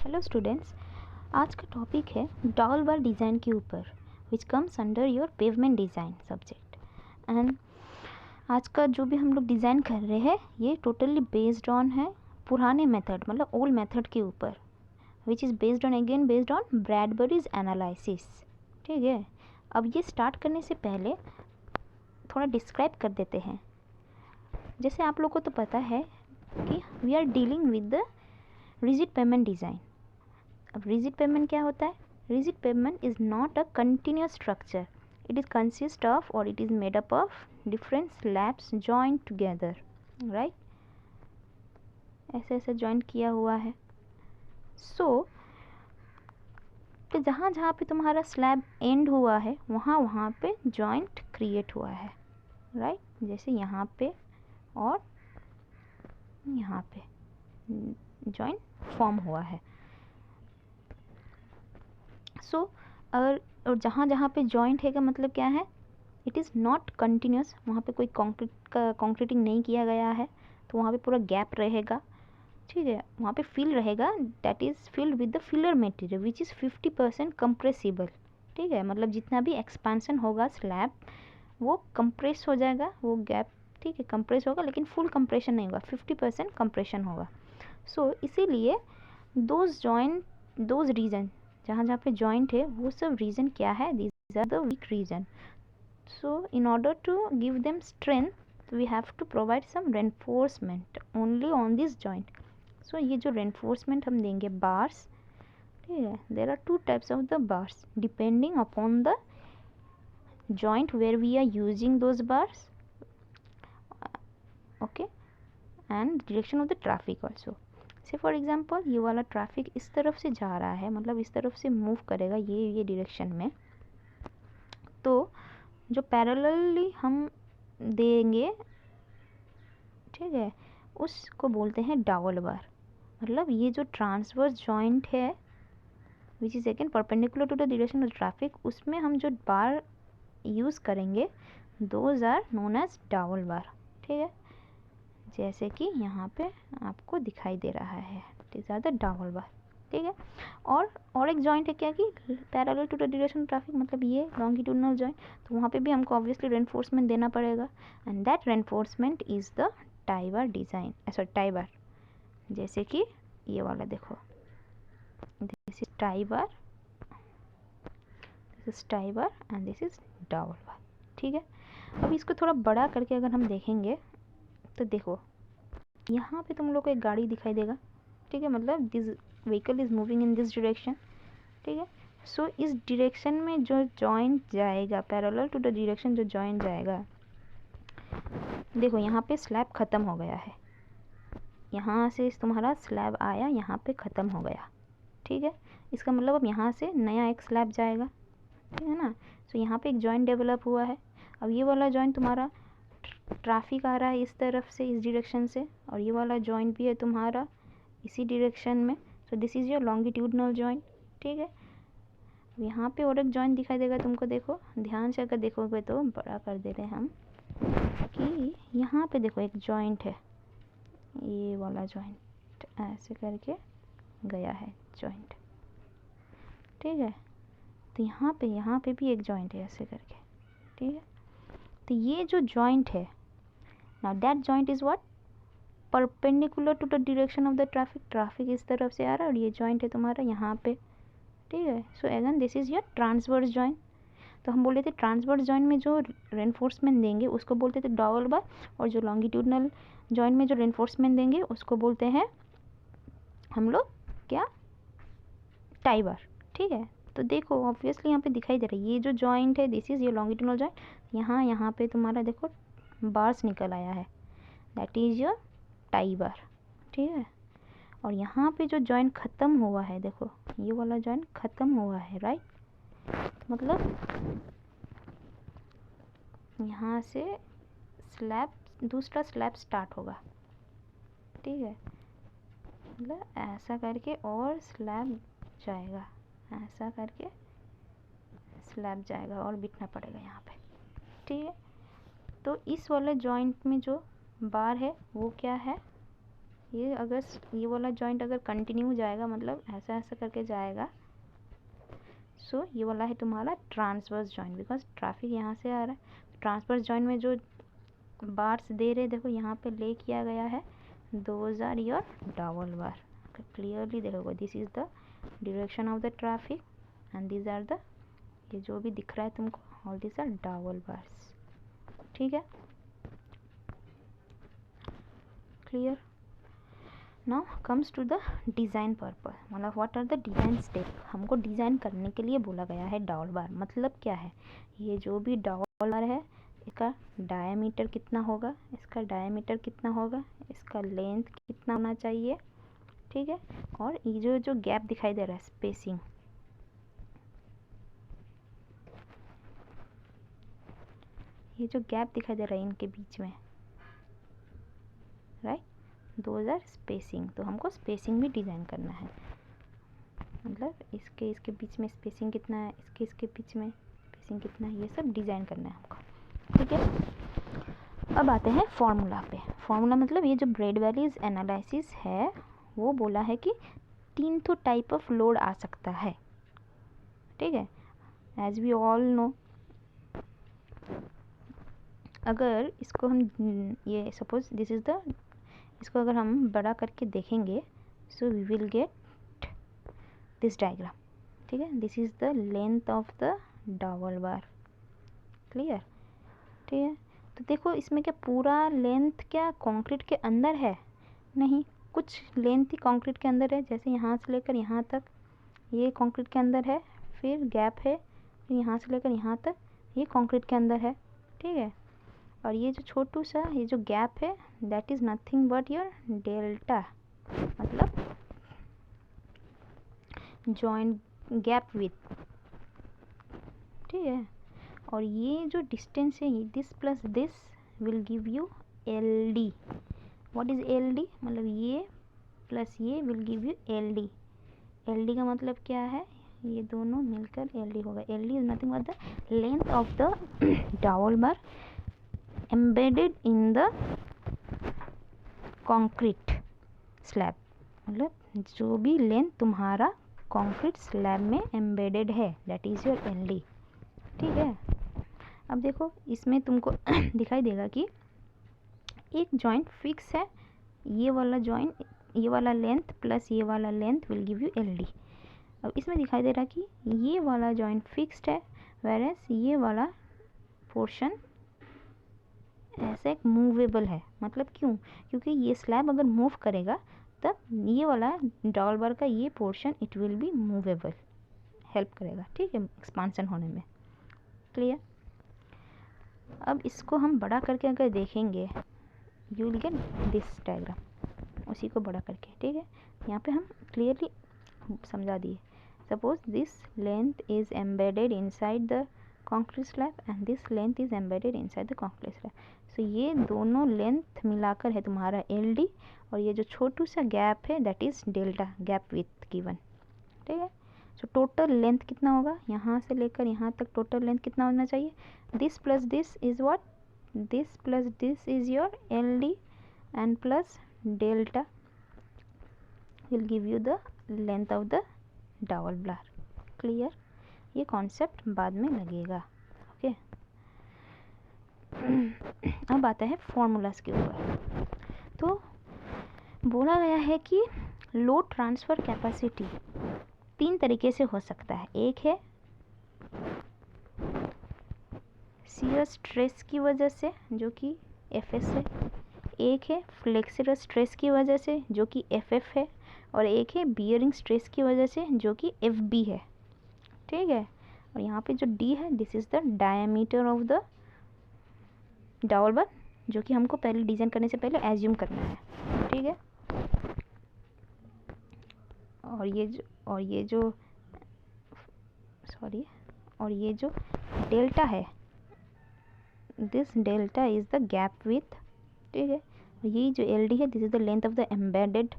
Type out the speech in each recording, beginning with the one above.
Hello students, आज का topic है डबल बार डिज़ाइन के ऊपर which comes under your pavement design subject. And आज का जो भी हम लोग डिज़ाइन कर रहे हैं ये टोटली बेस्ड ऑन है पुराने मेथड मतलब ओल्ड मेथड के ऊपर which is based on Bradbury's analysis. ठीक है, अब ये स्टार्ट करने से पहले थोड़ा डिस्क्राइब कर देते हैं। जैसे आप लोग को तो पता है कि we are dealing with the rigid pavement design. अब रिजिड पेमेंट क्या होता है? Rigid pavement is not a continuous structure, it is consist of और it is made up of different slabs joint together, right? ऐसे ऐसे joint किया हुआ है। सो तो जहाँ जहाँ पे तुम्हारा स्लैब एंड हुआ है वहाँ वहाँ पे जॉइंट क्रिएट हुआ है, राइट? जैसे यहाँ पे और यहाँ पे जॉइंट फॉर्म हुआ है। सो और जहाँ जहाँ पे जॉइंट है का मतलब क्या है? इट इज़ नॉट कंटिन्यूस, वहाँ पे कोई कंक्रीटिंग नहीं किया गया है तो वहाँ पे पूरा गैप रहेगा। ठीक है, वहाँ पे फिल रहेगा, that is filled with the filler material which is 50% compressible. ठीक है, मतलब जितना भी एक्सपेंशन होगा स्लैब वो कंप्रेस हो जाएगा, वो गैप ठीक है कंप्रेस होगा, लेकिन फुल कंप्रेशन नहीं होगा, 50% कंप्रेशन होगा। सो इसीलिए दोज रीजन जहाँ जहाँ पे जॉइंट है वो सब रीजन क्या है? These are the weak reason. So in order to give them strength we have to provide some reinforcement only on this joint. So ये जो रेनफोर्समेंट हम देंगे बार्स, ठीक है, there are two types of the bars depending upon the joint where we are using those bars, okay, and direction of the traffic also. से for example ये वाला traffic इस तरफ से जा रहा है, मतलब इस तरफ से मूव करेगा ये डायरेक्शन में, तो जो पैरेलली हम देंगे, ठीक है, उसको बोलते हैं डबल बार। मतलब ये जो ट्रांसवर्स जॉइंट है which is again perpendicular to the direction of traffic, उसमें हम जो बार यूज़ करेंगे those are known as dowel bar. ठीक है, जैसे कि यहाँ पे आपको दिखाई दे रहा है, this are the double bar. ठीक है, और एक जॉइंट है क्या कि parallel to the direction traffic, मतलब ये लॉन्गिट्यूडनल जॉइंट, तो वहाँ पे भी हमको ऑब्वियसली रेनफोर्समेंट देना पड़ेगा and that reinforcement is the tie bar design, sorry tie bar. जैसे कि ये वाला देखो, this is tie bar, this is tie bar and this is dowel bar. ठीक है, अब इसको थोड़ा बड़ा करके अगर हम देखेंगे तो देखो यहाँ पे तुम लोग को एक गाड़ी दिखाई देगा। ठीक है, मतलब this vehicle is moving in this direction. ठीक है, सो इस डायरेक्शन में जो जॉइंट जाएगा पैरेलल टू द डायरेक्शन जो जॉइंट जाएगा, देखो यहाँ पे स्लैब ख़त्म हो गया है, यहाँ से तुम्हारा स्लैब आया यहाँ पे ख़त्म हो गया। ठीक है, इसका मतलब अब यहाँ से नया एक स्लैब जाएगा, ठीक है ना। सो यहाँ पे एक जॉइंट डेवलप हुआ है। अब ये वाला जॉइंट तुम्हारा ट्रैफिक आ रहा है इस तरफ से, इस डायरेक्शन से, और ये वाला जॉइंट भी है तुम्हारा इसी डायरेक्शन में। सो this is your longitudinal joint. ठीक है, यहाँ पे और एक जॉइंट दिखाई देगा तुमको, देखो ध्यान से अगर देखोगे तो, बड़ा कर दे रहे हैं हम, कि यहाँ पे देखो एक जॉइंट है, ये वाला जॉइंट ऐसे करके गया है जॉइंट। ठीक है, तो यहाँ पे भी एक जॉइंट है ऐसे करके। ठीक है, तो ये जो जॉइंट है, now that joint is what? Perpendicular to the direction of the traffic. Traffic इस तरफ से आ रहा है और ये जॉइंट है तुम्हारा यहाँ पे। ठीक है, so again this is your transverse joint. तो हम बोले थे ट्रांसवर्स जॉइंट में जो रेनफोर्समेंट देंगे उसको बोलते थे डबल बार, और जो लॉन्गिट्यूडनल जॉइंट में जो रेनफोर्समेंट देंगे उसको बोलते हैं हम लोग क्या? Tie bar. ठीक है, तो देखो ऑब्वियसली यहाँ पे दिखाई दे रहा है ये जो जॉइंट है दिस इज़ ये लॉन्गिट्यूडनल जॉइंट, यहाँ पे तुम्हारा देखो बार्स निकल आया है, that is your tie bar. ठीक है, और यहाँ पे जो जॉइंट ख़त्म हुआ है, देखो ये वाला जॉइंट ख़त्म हुआ है, राइट? मतलब यहाँ से स्लैब, दूसरा स्लैब स्टार्ट होगा। ठीक है, मतलब ऐसा करके और स्लैब जाएगा, ऐसा करके स्लैब जाएगा और बिठना पड़ेगा यहाँ पे। ठीक है, तो इस वाले जॉइंट में जो बार है वो क्या है? ये अगर ये वाला जॉइंट अगर कंटिन्यू जाएगा, मतलब ऐसा ऐसा करके जाएगा, सो ये वाला है तुम्हारा ट्रांसवर्स जॉइंट, बिकॉज ट्रैफिक यहाँ से आ रहा है। ट्रांसवर्स जॉइंट में जो बार्स दे रहे, देखो यहाँ पे ले किया गया है, those are your dowel bar. Clearly देखोगे, this is the direction of the traffic and these are the, ये जो भी दिख रहा है तुमको, all this are dowel bars. ठीक है, clear. Now comes to the design purpose, मतलब what are the design step. हमको डिज़ाइन करने के लिए बोला गया है डावल बार। मतलब क्या है, ये जो भी डावल बार है, इसका डायमीटर कितना होगा, इसका डायमीटर कितना होगा, इसका लेंथ कितना होना चाहिए, ठीक है। और ये जो गैप दिखाई दे रहा है, स्पेसिंग, ये जो गैप दिखाई दे रहा है इनके बीच में, राइट, दोज आर स्पेसिंग। तो हमको स्पेसिंग भी डिज़ाइन करना है, मतलब इसके बीच में स्पेसिंग कितना है, इसके बीच में स्पेसिंग कितना है, ये सब डिज़ाइन करना है हमको। ठीक है, अब आते हैं फॉर्मूला पे। फॉर्मूला मतलब ये जो ब्रैड-वैलीज एनालिसिस है, वो बोला है कि 3 तो टाइप ऑफ लोड आ सकता है। ठीक है, एज वी ऑल नो, अगर इसको हम ये सपोज दिस इज़ द, इसको अगर हम बड़ा करके देखेंगे, so we will get this diagram. ठीक है, this is the length of the dowel bar. Clear, ठीक है। तो देखो इसमें क्या पूरा लेंथ क्या कंक्रीट के अंदर है, नहीं, कुछ लेंथ ही कंक्रीट के अंदर है। जैसे यहाँ से लेकर यहाँ तक ये कंक्रीट के अंदर है, फिर गैप है, फिर यहाँ से लेकर यहाँ तक ये कंक्रीट के अंदर है। ठीक है, और ये जो छोटू सा ये जो गैप है, that is nothing but your delta, मतलब जॉइंट गैप विथ। ठीक है, और ये जो डिस्टेंस है, this plus this will give you L D. What is L D, मतलब ये प्लस ये will give you L D. L D का मतलब क्या है, ये दोनों मिलकर एल डी होगा। L D is nothing but the length of the dowel bar embedded in the concrete slab, मतलब जो भी लेंथ तुम्हारा कंक्रीट स्लैब में एम्बेडेड है, that is your L D. ठीक है, अब देखो इसमें तुमको दिखाई देगा कि एक जॉइंट फिक्स है, ये वाला जॉइंट, ये वाला लेंथ प्लस ये वाला length will give you L D. अब इसमें दिखाई दे रहा कि ये वाला जॉइंट फिक्स्ड है, वेरएस ये वाला पोर्शन ऐसे एक मूवेबल है। मतलब क्यों, क्योंकि ये स्लैब अगर मूव करेगा तब ये वाला डावल बार का ये portion it will B movable, help करेगा। ठीक है, एक्सपांसन होने में। क्लियर, अब इसको हम बड़ा करके अगर देखेंगे, you will get this diagram, उसी को बड़ा करके। ठीक है, यहाँ पे हम क्लियरली समझा दिए। Suppose this length is embedded inside the concrete slab and this length is embedded inside the concrete slab. So ये दोनों लेंथ मिलाकर है तुम्हारा एल डी, और ये जो छोटू सा गैप है that is delta, gap with given. ठीक है, सो टोटल लेंथ कितना होगा, यहाँ से लेकर यहाँ तक टोटल लेंथ कितना होना चाहिए, this plus this is what, this plus this is your L D and plus delta will give you the length of the dowel bar. Clear, ये कॉन्सेप्ट बाद में लगेगा। ओके, अब आता है फॉर्मूलाज के ऊपर। तो बोला गया है कि लोड ट्रांसफ़र कैपेसिटी 3 तरीके से हो सकता है। एक है शियर स्ट्रेस की वजह से, जो कि एफ एस है, एक है फ्लेक्सुरल स्ट्रेस की वजह से, जो कि एफ एफ है, और एक है बियरिंग स्ट्रेस की वजह से, जो कि एफ बी है। ठीक है, और यहाँ पे जो डी है, this is the diameter of the dowel bar, जो कि हमको पहले डिज़ाइन करने से पहले एज्यूम करना है। ठीक है, और ये जो डेल्टा है, this delta is the gap with. ठीक है, ये जो एल डी है, this is the length of the embedded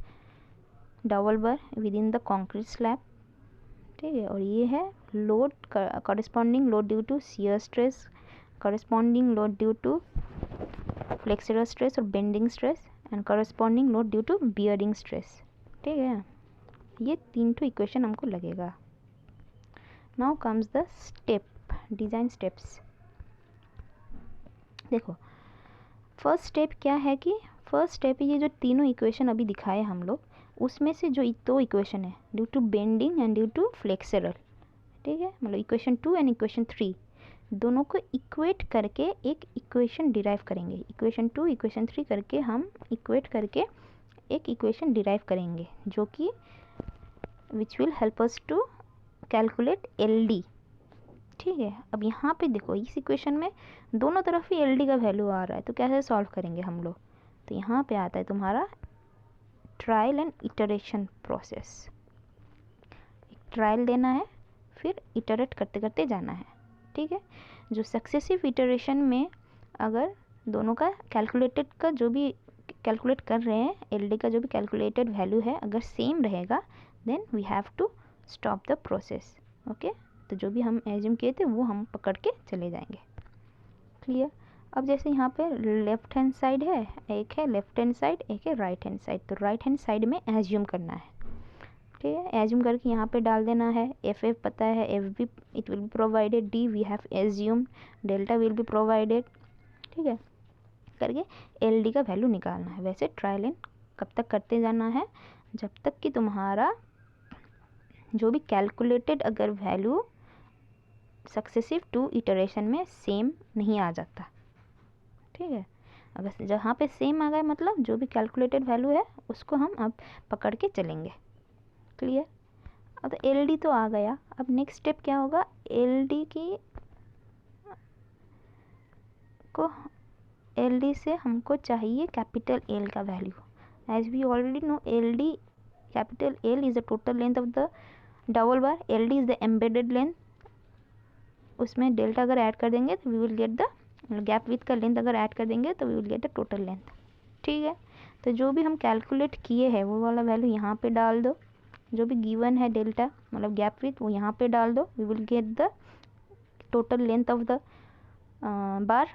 dowel bar within the concrete slab. ठीक है, और ये है load, corresponding load due to shear stress, corresponding load due to flexural stress और bending stress, and corresponding load due to bearing stress. ठीक है, ये 3 तो इक्वेशन हमको लगेगा। Now comes the step, design steps. देखो फर्स्ट स्टेप क्या है कि फर्स्ट स्टेप ये जो तीनों इक्वेशन अभी दिखाए हम लोग, उसमें से जो 2 इक्वेशन है due to bending and due to flexural, ठीक है, मतलब इक्वेशन 2 एंड इक्वेशन 3 दोनों को इक्वेट करके एक इक्वेशन डिराइव करेंगे। इक्वेशन 2 इक्वेशन 3 करके हम इक्वेट करके एक इक्वेशन डिराइव करेंगे जो कि which will help us to calculate LD. ठीक है, अब यहाँ पे देखो इस इक्वेशन में दोनों तरफ ही एलडी का वैल्यू आ रहा है, तो कैसे सॉल्व करेंगे हम लोग। तो यहाँ पे आता है तुम्हारा ट्रायल एंड इटरेशन प्रोसेस। एक ट्रायल देना है, फिर इटरेट करते करते जाना है। ठीक है, जो सक्सेसिव इटरेशन में अगर दोनों का कैलकुलेटेड का जो भी कैलकुलेट कर रहे हैं, एलडी का जो भी कैलकुलेटेड वैल्यू है अगर सेम रहेगा, then we have to stop the process. Okay, तो जो भी हम एज्यूम किए थे वो हम पकड़ के चले जाएंगे। क्लियर। अब जैसे यहाँ पे लेफ्ट हैंड साइड है, एक है लेफ्ट हैंड साइड, एक है राइट हैंड साइड, तो राइट हैंड साइड में एज्यूम करना है। ठीक है, एज्यूम करके यहाँ पे डाल देना है। एफ एफ पता है, F B it will be provided, D we have assume, delta will be provided. ठीक है, करके एल डी का वैल्यू निकालना है। वैसे ट्रायल एंड कब तक करते जाना है, जब तक कि तुम्हारा जो भी कैलकुलेटेड अगर वैल्यू सक्सेसिव 2 इटरेशन में सेम नहीं आ जाता। ठीक है, अगर जहाँ पे सेम आ गए मतलब जो भी कैलकुलेटेड वैल्यू है उसको हम अब पकड़ के चलेंगे। क्लियर। अब तो एल डी तो आ गया, अब नेक्स्ट स्टेप क्या होगा, एल डी की को एल डी से हमको चाहिए कैपिटल एल का value. As we already know L D, capital L is the total length of the double bar, L D is the embedded length. उसमें delta अगर ऐड कर देंगे तो we will get the gap with का length अगर add कर देंगे तो we will get the total length. ठीक है, तो जो भी हम कैलकुलेट किए हैं वो वाला वैल्यू यहाँ पे डाल दो, जो भी गिवन है डेल्टा मतलब गैप विथ वो यहाँ पे डाल दो, we will get the total length of the bar.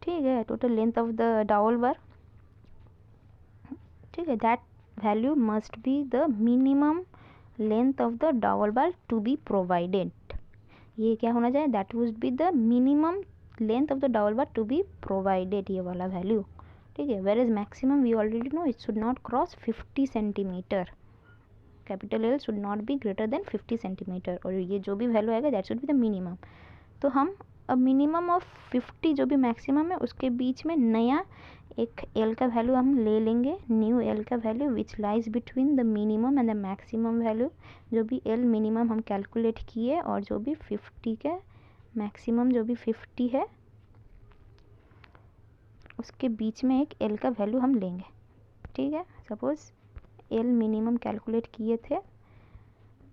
ठीक है, total length of the double bar. ठीक है, that value must be the minimum length of the double bar to be provided. ये क्या होना चाहिए, that would be the minimum length of the double bar to be provided, ये वाला value. ठीक है, where is maximum we already know it should not cross 50 centimetre, capital L should not be greater than 50 centimetre, और ये जो भी value आएगा that should be the minimum. तो हम अब मिनिमम ऑफ 50 जो भी मैक्सिमम है उसके बीच में नया एक एल का वैल्यू हम ले लेंगे, न्यू एल का value which lies between the minimum and the maximum value. जो भी एल मिनिमम हम कैलकुलेट किए और जो भी 50 के मैक्सिमम जो भी 50 है उसके बीच में एक एल का वैल्यू हम लेंगे। ठीक है, सपोज एल मिनिमम कैलकुलेट किए थे,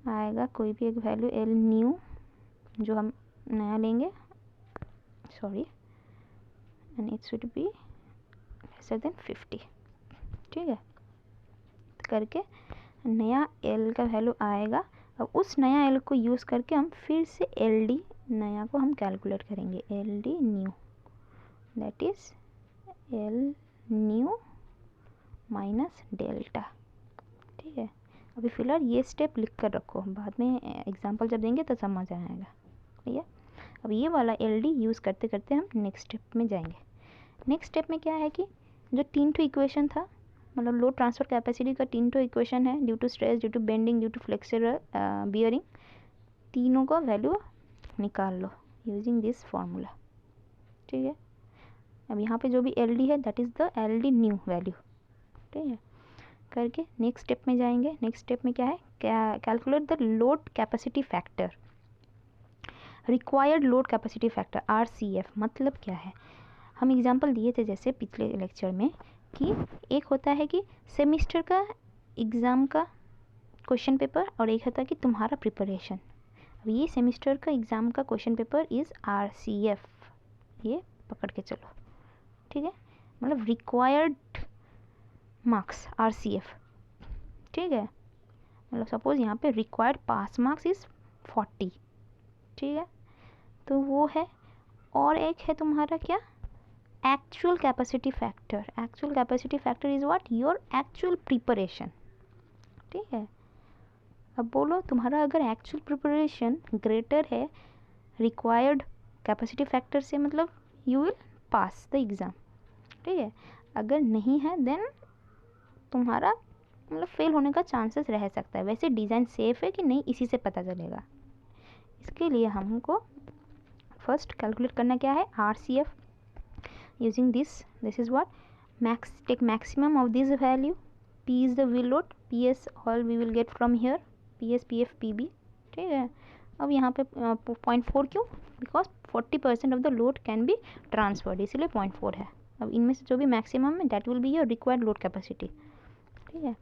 आएगा कोई भी एक वैल्यू एल न्यू जो हम नया लेंगे, sorry, and it should be lesser than 50। ठीक है, तो करके नया एल का वैल्यू आएगा। अब उस नया एल को यूज़ करके हम फिर से एल डी नया को हम कैलकुलेट करेंगे, L D knew that is L new minus delta. ठीक है, अभी फ़िलहाल ये स्टेप लिख कर रखो, बाद में एग्जांपल जब देंगे तो समझ आएगा। ठीक है, अब ये वाला एल डी यूज़ करते करते हम नेक्स्ट स्टेप में जाएंगे। नेक्स्ट स्टेप में क्या है कि जो 3 तो इक्वेशन था, मतलब लोड ट्रांसफ़र कैपेसिटी का 3 तो इक्वेशन है, due to stress, due to bending, due to flexural bearing, तीनों का वैल्यू निकाल लो यूजिंग दिस फार्मूला। ठीक है, अब यहाँ पे जो भी एल डी है that is the L D new value. ठीक है, करके नेक्स्ट स्टेप में जाएंगे। नेक्स्ट स्टेप में क्या है, calculate the load capacity factor, required load capacity factor RCF। मतलब क्या है, हम एग्जांपल दिए थे जैसे पिछले लेक्चर में कि एक होता है कि सेमिस्टर का एग्ज़ाम का क्वेश्चन पेपर और एक होता है कि तुम्हारा प्रिपरेशन। अब ये सेमिस्टर का एग्ज़ाम का क्वेश्चन पेपर इज़ RCF, ये पकड़ के चलो। ठीक है, मतलब रिक्वायर्ड मार्क्स RCF। ठीक है, मतलब सपोज यहाँ पे रिक्वायर्ड पास मार्क्स इज़ 40। ठीक है, तो वो है। और एक है तुम्हारा क्या, actual capacity factor, actual capacity factor is what, your actual preparation, ठीक है। अब बोलो तुम्हारा अगर एक्चुअल प्रिपरेशन ग्रेटर है रिक्वायर्ड कैपेसिटी फैक्टर से, मतलब you will pass the exam, ठीक है। अगर नहीं है देन तुम्हारा मतलब फेल होने का चांसेस रह सकता है। वैसे डिज़ाइन सेफ है कि नहीं इसी से पता चलेगा। इसके लिए हमको फर्स्ट कैलकुलेट करना क्या है, RCF using this is what, take maximum of this value, P is the wheel load, PS all we will get from here, PS PF PB, ठीक है। अब यहाँ पे 0.4 क्यों, because 40% of the load can be transferred, इसीलिए 0.4 है। अब इनमें से जो भी मैक्सिमम है that will be your required load capacity, ठीक है।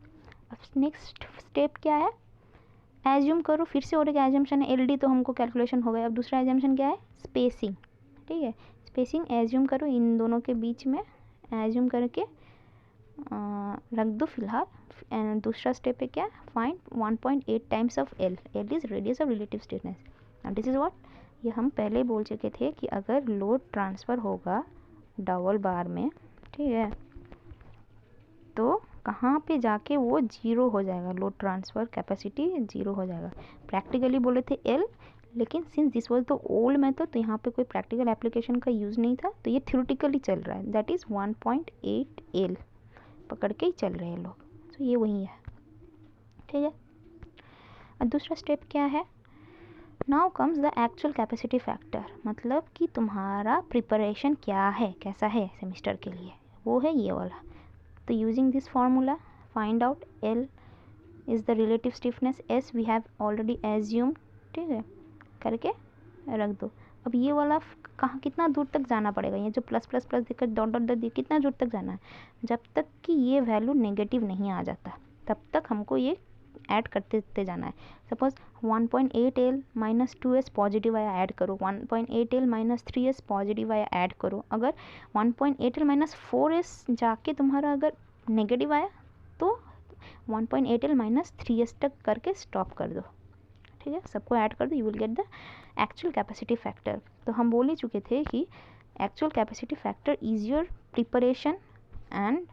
अब नेक्स्ट स्टेप क्या है, एज्यूम करो, फिर से और एक एजम्पशन है, LD तो हमको कैलकुलेशन हो गया। अब दूसरा एजम्पशन क्या है, स्पेसिंग, ठीक है। स्पेसिंग एज्यूम करो इन दोनों के बीच में, एज्यूम करके रख दो फिलहाल। एंड दूसरा स्टेप है क्या, find 1.8 times of L, L is radius of relative stiffness. And this is what, ये हम पहले ही बोल चुके थे कि अगर लोड ट्रांसफ़र होगा डबल बार में, ठीक है, तो कहाँ पे जाके वो जीरो हो जाएगा, लोड ट्रांसफ़र कैपेसिटी जीरो हो जाएगा। प्रैक्टिकली बोले थे L, लेकिन since this was the old method तो यहाँ पे कोई प्रैक्टिकल एप्लीकेशन का यूज़ नहीं था, तो ये थ्योरेटिकली चल रहा है, दैट इज़ 1.8 L पकड़ के ही चल रहे हैं लोग। तो ये वही है, ठीक है। और दूसरा स्टेप क्या है, now comes the actual capacity factor, मतलब कि तुम्हारा प्रिपरेशन क्या है, कैसा है सेमिस्टर के लिए, वो है ये वाला। तो using this formula find out L is the relative stiffness, S we have already assume, ठीक है, करके रख दो। अब ये वाला कहाँ कितना दूर तक जाना पड़ेगा, ये जो प्लस प्लस प्लस दिक्कत डॉट डॉट डॉट कितना दूर तक जाना है, जब तक कि ये वैल्यू नेगेटिव नहीं आ जाता तब तक हमको ये ऐड करते जाना है। Suppose 1.8 L minus 2S positive आया, ऐड करो, 1.8 L माइनस 3S पॉजिटिव आया, ऐड करो। अगर 1.8 L माइनस 4S जाके तुम्हारा अगर नेगेटिव आया तो 1.8 L माइनस 3S तक करके स्टॉप कर दो, ठीक है, सबको ऐड कर दो, you will get the actual capacity factor. तो हम बोल ही चुके थे कि actual capacity factor is your preparation and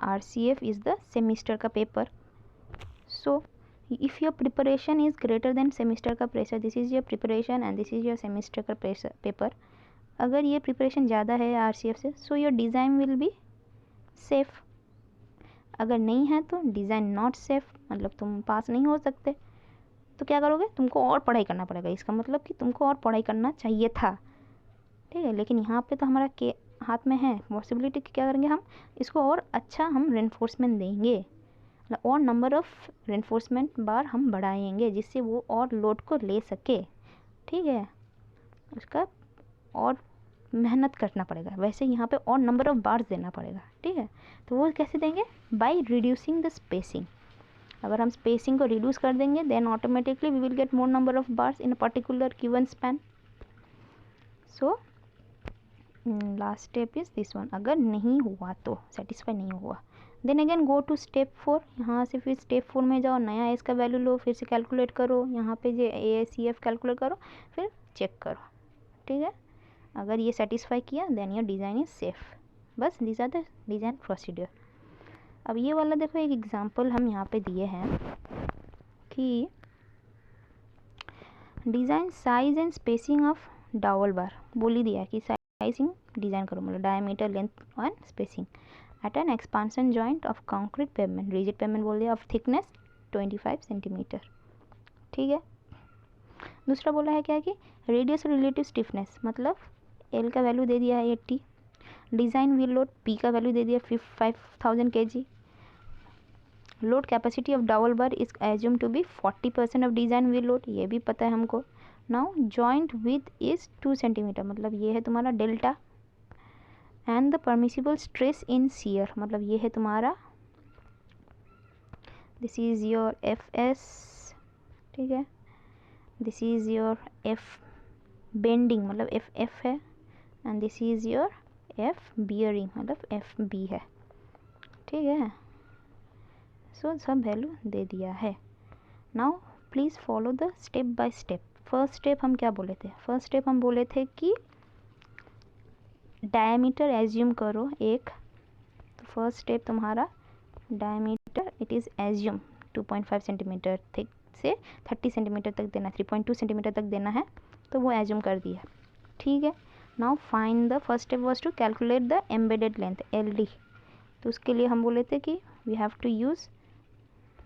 RCF is the semester का पेपर। So if your preparation is greater than semester का pressure, this is your preparation and this is your semester का पेपर। अगर ये प्रिपरेशन ज़्यादा है RCF से, so your design will be safe. अगर नहीं है तो डिज़ाइन नॉट सेफ, मतलब तुम पास नहीं हो सकते। तो क्या करोगे, तुमको और पढ़ाई करना पड़ेगा, इसका मतलब कि तुमको और पढ़ाई करना चाहिए था, ठीक है। लेकिन यहाँ पे तो हमारा के हाथ में है पॉसिबिलिटी कि क्या करेंगे, हम इसको और अच्छा हम रेनफोर्समेंट देंगे, मतलब और नंबर ऑफ़ रेनफोर्समेंट बार हम बढ़ाएंगे जिससे वो और लोड को ले सके, ठीक है। उसका और मेहनत करना पड़ेगा, वैसे यहाँ पे और नंबर ऑफ़ बार्स देना पड़ेगा, ठीक है। तो वो कैसे देंगे, बाय रिड्यूसिंग द स्पेसिंग। अगर हम स्पेसिंग को रिड्यूस कर देंगे then automatically we will get more number of bars in a particular given span. So last step is this one. अगर नहीं हुआ तो सेटिस्फाई नहीं हुआ then again go to step 4। यहाँ से फिर स्टेप 4 में जाओ, नया एस का वैल्यू लो, फिर से कैलकुलेट करो, यहाँ पे जो ACF कैलकुलेट करो, फिर चेक करो, ठीक है। अगर ये सेटिस्फाई किया then your design is safe. बस this are the design procedure. अब ये वाला देखो एक एग्जांपल हम यहाँ पे दिए हैं कि design size and spacing of double bar, बोल ही दिया कि साइजिंग डिज़ाइन करो, मतलब diameter, length and spacing at an expansion joint of concrete pavement, rigid pavement बोल दिया, ऑफ थिकनेस 25 सेंटीमीटर, ठीक है। दूसरा बोला है क्या कि रेडियस रिलेटिव स्टिफनेस, मतलब L का वैल्यू दे दिया है 80, डिज़ाइन व्हील लोड P का वैल्यू दे दिया 5000 kg, load capacity of double bar is assume to be 40% of design wheel load, ये भी पता है हमको। Now joint width is 2 centimetre, मतलब ये है तुम्हारा delta, and the permissible stress in shear, मतलब ये है तुम्हारा, दिस इज़ योर FS, ठीक है, this is your F bending, मतलब FF है, and this is your F bearing, मतलब FB है, ठीक है। सो सब वैल्यू दे दिया है। Now please follow the step by step. First step हम क्या बोले थे, फर्स्ट स्टेप हम बोले थे कि डायमीटर एज्यूम करो एक, तो फर्स्ट स्टेप तुम्हारा diameter it is assume 2.5 centimetre thick से 30 सेंटीमीटर तक देना, 3.2 सेंटीमीटर तक देना है, तो वो एज्यूम कर दिया। ठीक है, now find the first step was to calculate the embedded length LD। तो उसके लिए हम बोले थे कि we have to use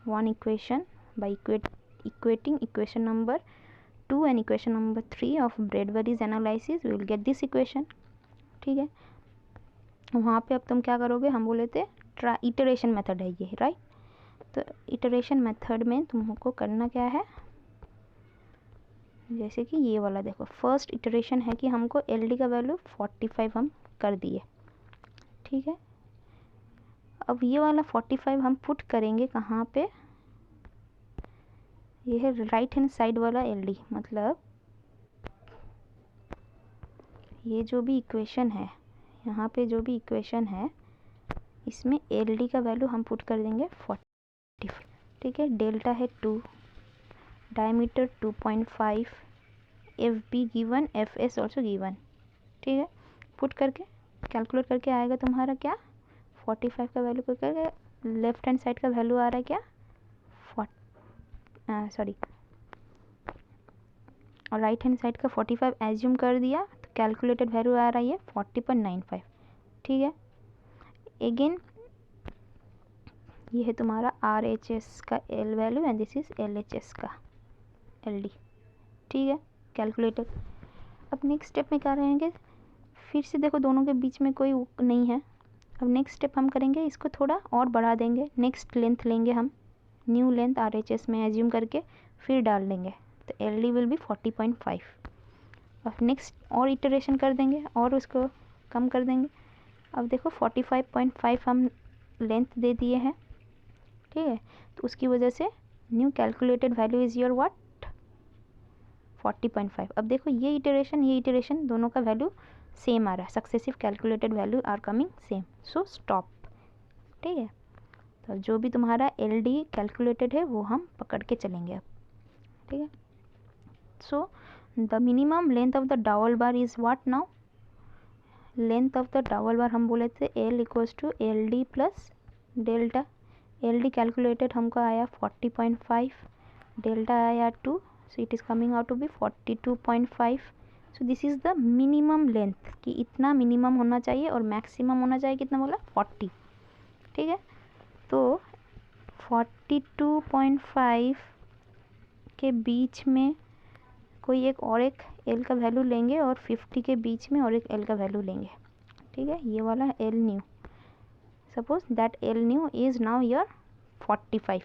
one equation by equating equation number 2 and equation number 3 of Bradbury's analysis, we will get this equation। ठीक है, वहाँ पे अब तुम क्या करोगे, हम बोले थे इटरेशन मेथड है ये, राइट। तो इटरेशन मेथड में तुमको करना क्या है, जैसे कि ये वाला देखो, फर्स्ट इटरेशन है कि हमको LD का वैल्यू 45 हम कर दिए। ठीक है, अब ये वाला 45 हम पुट करेंगे कहाँ पे, ये है राइट हैंड साइड वाला LD, मतलब ये जो भी इक्वेशन है, यहाँ पे जो भी इक्वेशन है इसमें LD का वैल्यू हम पुट कर देंगे 45। ठीक है, डेल्टा है 2, diameter 2.5, FB given, FS also given. ठीक है, पुट करके कैलकुलेट करके आएगा तुम्हारा क्या, 45 का वैल्यू पुट करके लेफ्ट हैंड साइड का वैल्यू आ रहा है क्या, सॉरी, और राइट हैंड साइड का 45 एज्यूम कर दिया, तो कैलकुलेटेड वैल्यू आ रहा है 40.95। ठीक है, अगेन ये है तुम्हारा RHS का L value and this is LHS का LD। ठीक है, कैलकुलेटेड। अब नेक्स्ट स्टेप में क्या रहेंगे, फिर से देखो दोनों के बीच में कोई नहीं है। अब नेक्स्ट स्टेप हम करेंगे, इसको थोड़ा और बढ़ा देंगे, नेक्स्ट लेंथ लेंगे हम, न्यू लेंथ RHS में एज्यूम करके फिर डाल देंगे, तो LD विल बी 40.5। अब नेक्स्ट और इटरेशन कर देंगे और उसको कम कर देंगे। अब देखो 45.5 हम लेंथ दे दिए हैं। ठीक है, तो उसकी वजह से new calculated value is your what, 40.5। अब देखो ये इटरेशन दोनों का वैल्यू सेम आ रहा है, successive calculated value are coming same, so stop. ठीक है, तो जो भी तुम्हारा LD कैलकुलेटेड है वो हम पकड़ के चलेंगे अब। ठीक है, so the minimum length of the dowel bar is what now, length of the dowel bar हम बोले थे L equals to LD plus delta. LD calculated हमको आया 40.5, डेल्टा आया 2, so it is coming out to be 42.5। So this is the minimum length, कि इतना minimum होना चाहिए और मैक्सिमम होना चाहिए कितना बोला, 40। ठीक है, तो 42.5 के बीच में कोई एक और एक L का वैल्यू लेंगे और 50 के बीच में और एक L का वैल्यू लेंगे। ठीक है, ये वाला L new, suppose that L new is now your 45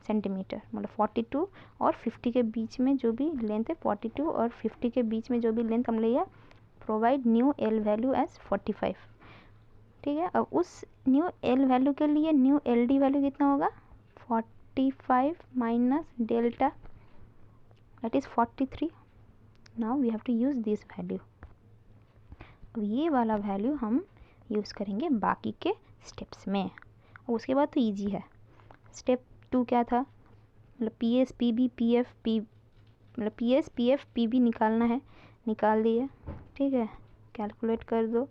centimetre, मतलब 42 और 50 के बीच में जो भी लेंथ है, 42 और 50 के बीच में जो भी लेंथ हम लिया, provide new L value as 45। ठीक है, अब उस न्यू L वैल्यू के लिए न्यू LD वैल्यू कितना होगा, 45 minus delta that is 43। Now we have to use this value. अब ये वाला वैल्यू हम यूज़ करेंगे बाकी के स्टेप्स में, और उसके बाद तो इजी है। स्टेप 2 क्या था, मतलब PS PB PF P, मतलब PS PF PB निकालना है, निकाल दिए। ठीक है, कैलकुलेट कर दो,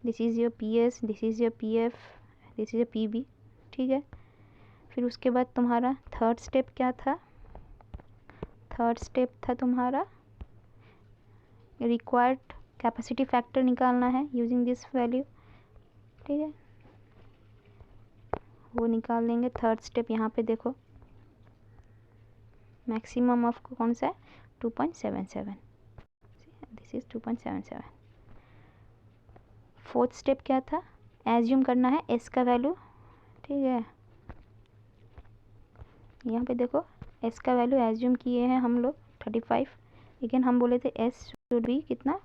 this is your PS, this is your PF, this is your PB। ठीक है, फिर उसके बाद तुम्हारा थर्ड स्टेप क्या था, थर्ड स्टेप था तुम्हारा रिक्वायर्ड कैपेसिटी फैक्टर निकालना है यूजिंग दिस वैल्यू। ठीक है, वो निकाल देंगे। थर्ड स्टेप यहाँ पे देखो, मैक्सिमम ऑफ कौन सा है, 2.77, दिस इज 2.77। फोर्थ स्टेप क्या था, एज्यूम करना है S का वैल्यू। ठीक है, यहाँ पे देखो S का वैल्यू एज्यूम किए हैं हम लोग 35, लेकिन हम बोले थे S शुड बी कितना,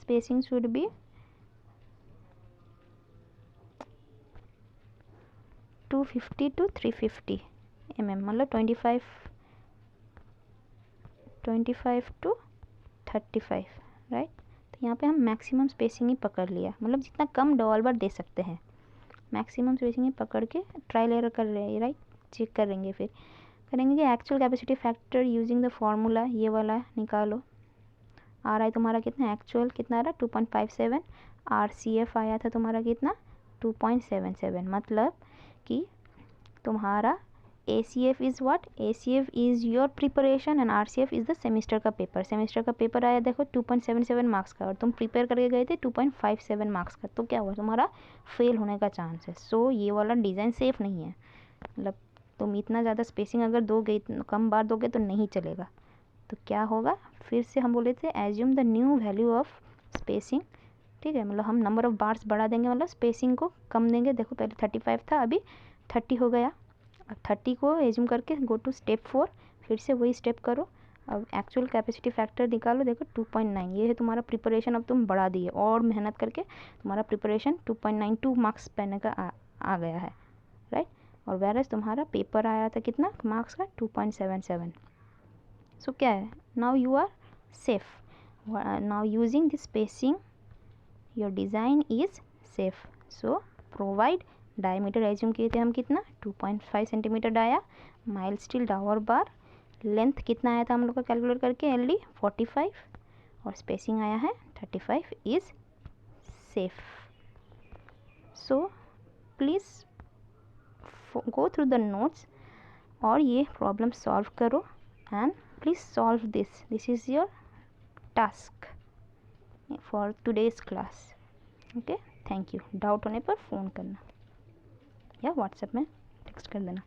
spacing should be 250 to 350 mm, मतलब 25 to 35, राइट। तो यहाँ पे हम मैक्सिमम स्पेसिंग ही पकड़ लिया, मतलब जितना कम डबल बार दे सकते हैं मैक्सिमम स्पेसिंग ही पकड़ के ट्रायल एरर कर रहे हैं, राइट, चेक करेंगे। फिर करेंगे कि actual capacity factor using the formula, ये वाला निकालो, आ रहा है तुम्हारा कितना, एक्चुअल कितना आ रहा है 2.57, RCF आया था तुम्हारा कितना 2.77, मतलब कि तुम्हारा ACF is what, ACF is your preparation and RCF is the semester का पेपर। सेमेस्टर का पेपर आया देखो 2.77 मार्क्स का, और तुम प्रिपेयर करके गए थे 2.57 मार्क्स का, तो क्या हुआ तुम्हारा फेल होने का चांस है। सो ये वाला डिज़ाइन सेफ़ नहीं है, मतलब तुम इतना ज़्यादा स्पेसिंग अगर दोगे, कम बार दोगे तो नहीं चलेगा। तो क्या होगा, फिर से हम बोले थे assume the new value of spacing, ठीक है, मतलब हम नंबर ऑफ़ बार्स बढ़ा देंगे, मतलब स्पेसिंग को कम देंगे। देखो पहले 35 था, अभी 30 हो गया। अब 30 को एज्यूम करके गो टू स्टेप 4, फिर से वही स्टेप करो। अब एक्चुअल कैपेसिटी फैक्टर निकालो, देखो 2.9, ये है तुम्हारा प्रिपरेशन। अब तुम बढ़ा दिए और मेहनत करके तुम्हारा प्रिपरेशन 2.92 मार्क्स पहने का आ गया है, राइट। और वेरएज तुम्हारा पेपर आया था कितना मार्क्स का 2.77। सो क्या है, now you are safe, now using this spacing your design is safe. So provide diameter assume किए थे हम कितना 2.5 centimetre dia, mild steel dowel bar, length कितना आया था हम लोग का कैलकुलेट करके LD 45, और स्पेसिंग आया है 35 is safe. So please go through the notes और ये प्रॉब्लम सॉल्व करो, and please solve this is your task for today's class. Okay, thank you. Doubt होने पर फ़ोन करना या व्हाट्सएप में टेक्स्ट कर देना।